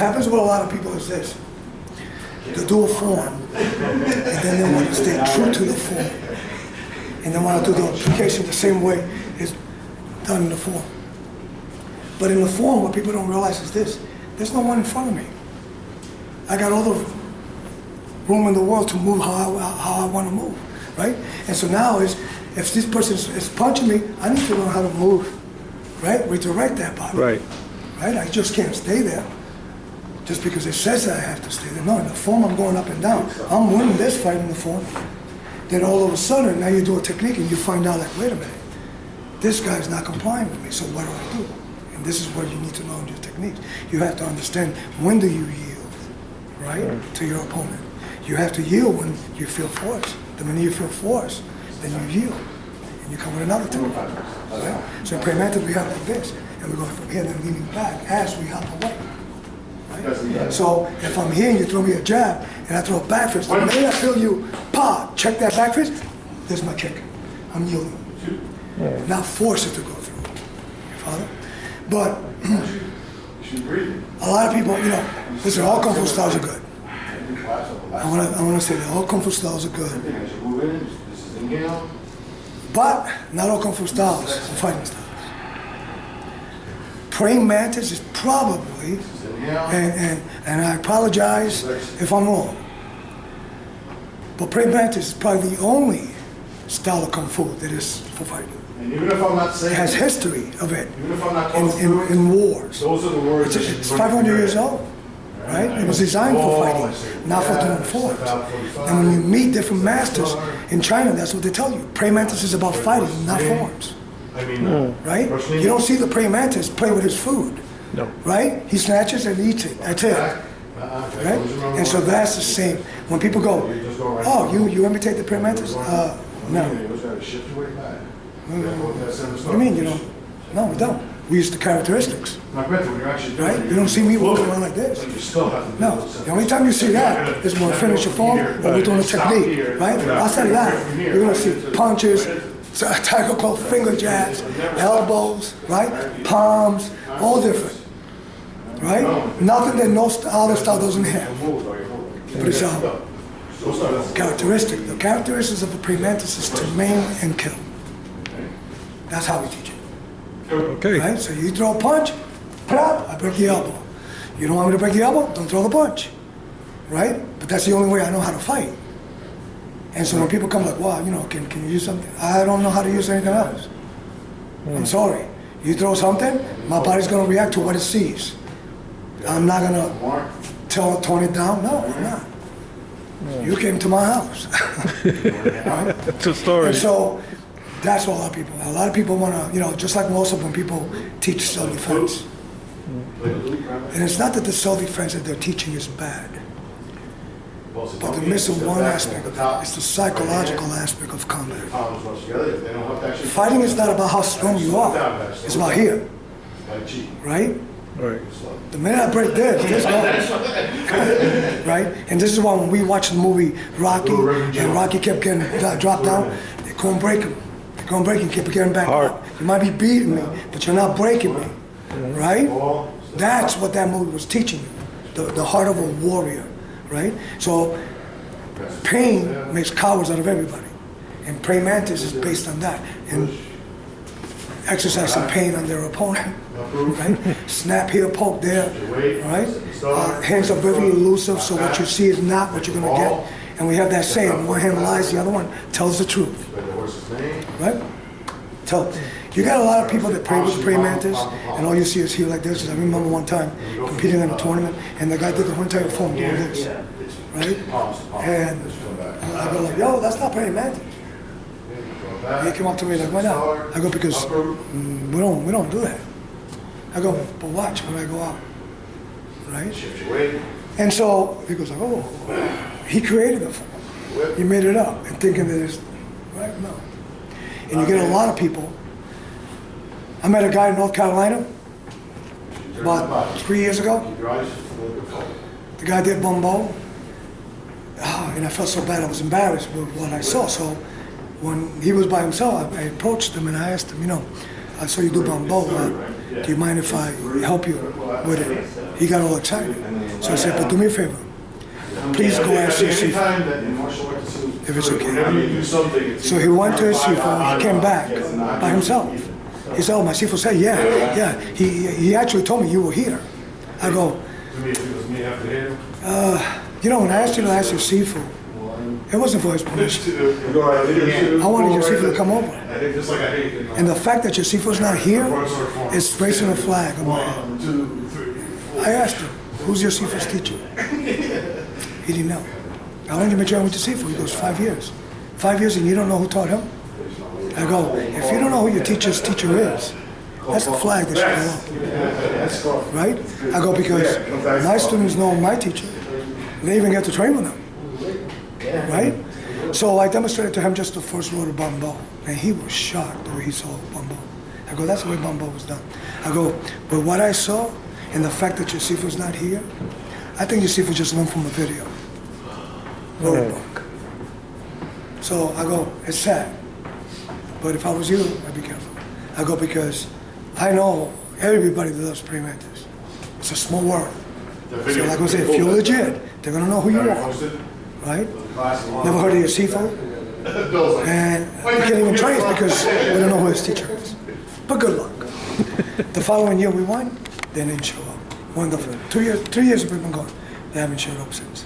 happens with a lot of people is this. They do a form, and then they want to stay true to the form. And they want to do the application the same way it's done in the form. But in the form, what people don't realize is this. There's no one in front of me. I got all the room in the world to move how I want to move, right? And so now if this person is punching me, I need to learn how to move, right? Redirect that body. Right. Right? I just can't stay there just because it says that I have to stay there. No, in the form I'm going up and down. I'm winning this fight in the form. Then all of a sudden, now you do a technique and you find out like, wait a minute, this guy's not complying with me, so what do I do? And this is where you need to know your techniques. You have to understand when do you yield, right, to your opponent. You have to yield when you feel force. The minute you feel force, then you yield. And you come with another technique. Right? So in Praying Mantis, we have like this. And we go from here, then leaning back as we hop away. Right? So if I'm here and you throw me a jab, and I throw a back fist, the minute I feel you, check that back fist, there's my kick. I'm yielding. Not force it to go through. You follow? But a lot of people, listen, all Kung Fu styles are good. I want to say that all Kung Fu styles are good. But not all Kung Fu styles are fighting styles. Praying Mantis is probably, and I apologize if I'm wrong, but Praying Mantis is probably the only style of Kung Fu that is for fighting. And even if I'm not saying it has history of it even if I'm not in wars. Those are the words. It's 500 years old, right? It was designed for fighting, not for doing forms. And when you meet different masters in China, that's what they tell you. Praying Mantis is about fighting, not forms. I mean, right? You don't see the Praying Mantis play with his food. No. Right? He snatches and eats it. That's it. Right? And so that's the same. When people go, oh, you imitate the Praying Mantis? No. What do you mean, No, we don't. We use the characteristics. Right? You don't see me walking around like this. No. The only time you see that is when we finish a form or we're doing a technique. Right? Outside of that, you're going to see punches, tiger claw, finger jabs, elbows, right? Palms, all different. Right? Nothing that no other style doesn't have. But it's characteristic. The characteristics of the Praying Mantis is to maim and kill. That's how we teach it. Okay. Right? So you throw a punch, plop, I break the elbow. You don't want me to break the elbow? Don't throw the punch. Right? But that's the only way I know how to fight. And so when people come like, wow, can you use something? I don't know how to use anything else. I'm sorry. You throw something, my body's going to react to what it sees. I'm not going to tone it down. No, I'm not. You came to my house. Right? It's a story. And so that's what a lot of people want to, just like most of when people teach self-defense. And it's not that the self-defense that they're teaching is bad. But they're missing one aspect of it. It's the psychological aspect of combat. Fighting is not about how strong you are. It's about here. Right? Right. The minute I break this goes. Right? And this is why when we watch the movie Rocky, and Rocky kept getting dropped down, they couldn't break him. They couldn't break him, kept getting back up. You might be beating me, but you're not breaking me. Right? That's what that movie was teaching you. The heart of a warrior. Right? So pain makes cowards out of everybody. And Praying Mantis is based on that. And exercising pain on their opponent. Right? Snap here, poke there. Right? Hands are very elusive, so what you see is not what you're going to get. And we have that saying, one hand lies, the other one tells the truth. Right? So you got a lot of people that pray with Praying Mantis, and all you see is here like this. I remember one time competing in a tournament, and the guy did the whole entire form doing this. Right? And I go like, yo, that's not Praying Mantis. He came up to me like, why not? I go, because we don't do that. I go, but watch when I go out. Right? And so he goes like, oh, he created the form. He made it up and thinking that it's right? No. And you get a lot of people. I met a guy in North Carolina about 3 years ago. The guy did Bumbo. And I felt so bad, I was embarrassed with what I saw. So when he was by himself, I approached him and I asked him, I saw you do Bumbo. Do you mind if I help you with it? He got all excited. So I said, but do me a favor. Please go ask your Sifu Anytime that in martial arts, if it's okay. whenever you do something, So he went to his Sifu, he came back by himself. He said, oh, my Sifu said, yeah. He actually told me you were here. I go, you know, when I asked you to ask your Sifu, it wasn't for his permission. I wanted your Sifu to come over. And the fact that your Sifu's not here is raising a flag on my head. I asked him, who's your Sifu's teacher? He didn't know. I wanted to make sure I went to Sifu. He goes, 5 years. 5 years and you don't know who taught him? I go, if you don't know who your teacher's teacher is, that's a flag that should go up. Right? I go, because my students know my teacher. They even get to train with them. Right? So I demonstrated to him just the first row of Bambo. And he was shocked the way he saw Bambo. I go, that's the way Bambo was done. I go, but what I saw, and the fact that your Sifu's not here, I think your Sifu just learned from a video. Wrote a book. So I go, it's sad. But if I was you, I'd be careful. I go, because I know everybody loves Praying Mantis. It's a small world. So like I said, if you're legit, they're going to know who you are. Right? Never heard of your Sifu? And you can't even trace because we don't know who his teacher is. But good luck. The following year we won, they didn't show up. Wonderful. 3 years we've been gone. They haven't showed up since.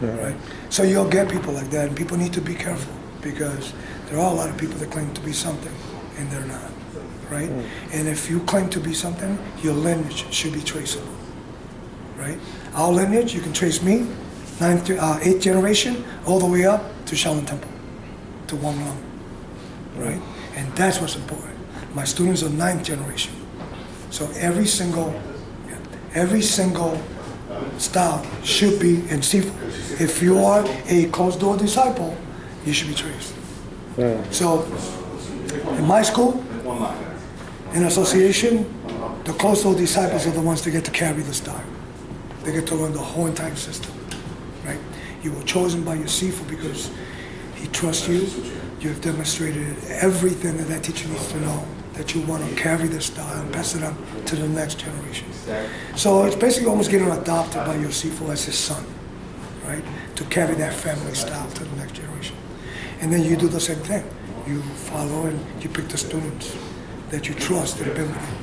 Right? So you'll get people like that, and people need to be careful because there are a lot of people that claim to be something and they're not. Right? And if you claim to be something, your lineage should be traceable. Right? Our lineage, you can trace me, 8th generation, all the way up to Shaolin Temple, to Wang Long. Right? And that's what's important. My students are 9th generation. So every single style should be in Sifu. If you are a closed-door disciple, you should be traced. So in my school, in association, the closed-door disciples are the ones that get to carry the style. They get to learn the whole entire system. Right? You were chosen by your Sifu because he trusts you. You have demonstrated everything that teacher needs to know, that you want to carry this style and pass it on to the next generation. So it's basically almost getting adopted by your Sifu as his son, right? To carry that family style to the next generation. And then you do the same thing. You follow and you pick the students that you trust that have been with you.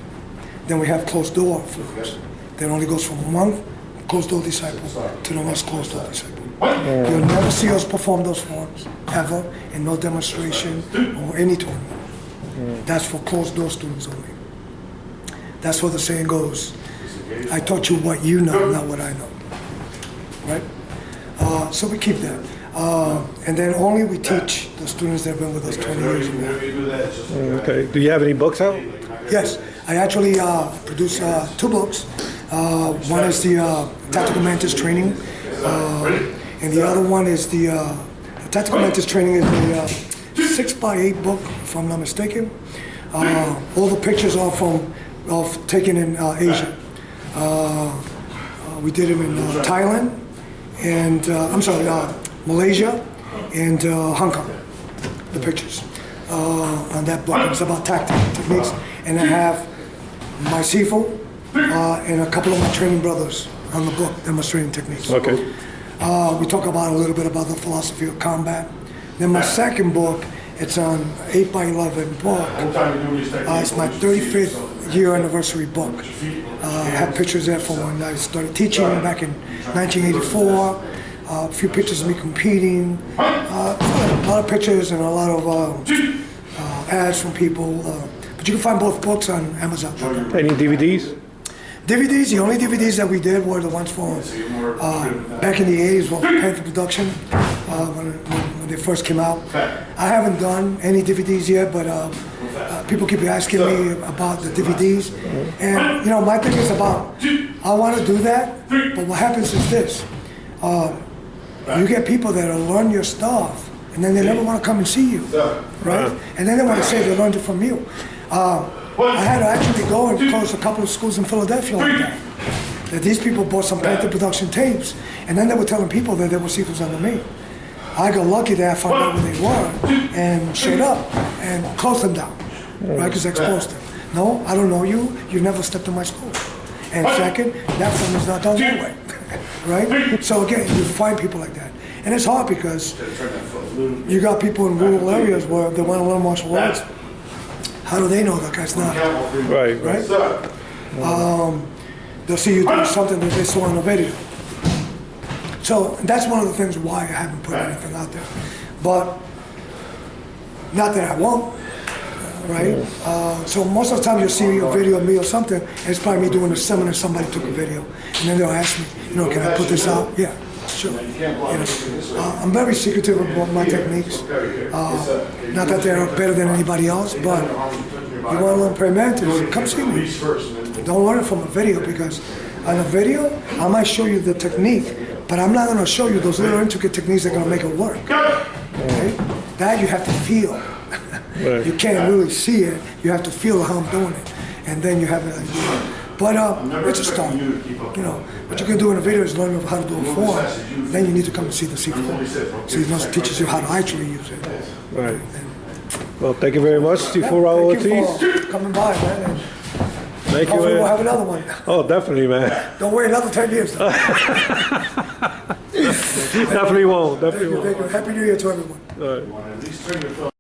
Then we have closed door forms. That only goes from one closed door disciple to the next closed door disciple. You'll never see us perform those forms, ever, in no demonstration or any tournament. That's for closed door students only. That's what the saying goes. I taught you what you know, not what I know. Right? So we keep that. And then only we teach the students that have been with us 20 years or more. Okay. Do you have any books out? Yes. I actually produced 2 books. One is the Tactical Mantis Training. And the other one is the Tactical Mantis Training is the 6x8 book, if I'm not mistaken. All the pictures are taken in Asia. We did them in Thailand, and Malaysia, and Hong Kong. The pictures on that book. It's about tactical techniques, and I have my Sifu and a couple of my training brothers on the book demonstrating techniques. Okay. We talk about a little bit about the philosophy of combat. Then my second book, it's an 8x11 book. It's my 35th year anniversary book. I have pictures there from when I started teaching back in 1984. A few pictures of me competing. A lot of pictures and a lot of ads from people. But you can find both books on Amazon. Any DVDs? DVDs, the only DVDs that we did were the ones from back in the 80s, well, Panther Production, when they first came out. I haven't done any DVDs yet, but people keep asking me about the DVDs. And, you know, my thing is about, I want to do that, but what happens is this. You get people that learn your stuff, and then they never want to come and see you, right? And then they want to say they learned it from you. I had to actually go and close a couple of schools in Philadelphia like that. That these people bought some Panther Production tapes, and then they were telling people that they were Sifus under me. I got lucky that I found out where they were and showed up and closed them down, right? Because I exposed them. No, I don't know you. You never stepped in my school. And second, that film is not done that way, right? So again, you find people like that. And it's hard because you got people in rural areas where they want to learn martial arts. How do they know that guy's not? Right. Right? They'll see you doing something that they saw on a video. So that's one of the things why I haven't put anything out there. But not that I won't, right? So most of the time you'll see a video of me or something, and it's probably me doing a seminar, somebody took a video, and then they'll ask me, can I put this out? Yeah, sure. I'm very secretive about my techniques. Not that they're better than anybody else, but you want to learn Praying Mantis, come see me. Don't learn it from a video, because on a video, I might show you the technique, but I'm not going to show you those little intricate techniques that are going to make it work. Okay? That you have to feel. Right. You can't really see it. You have to feel how I'm doing it, and then you have an idea. But it's a start. What you can do in a video is learn how to do a form. Then you need to come and see the Sifu. So he teaches you how to actually use it. Right. Well, thank you very much, Sifu Raul Ortiz. Thank you for coming by, man. And thank you, hopefully we'll man. have another one. Oh, definitely, man. Don't wait another 10 years. Though. Definitely won't. Definitely Thank you. won't. Happy New Year to everyone. All right. At least turn your phone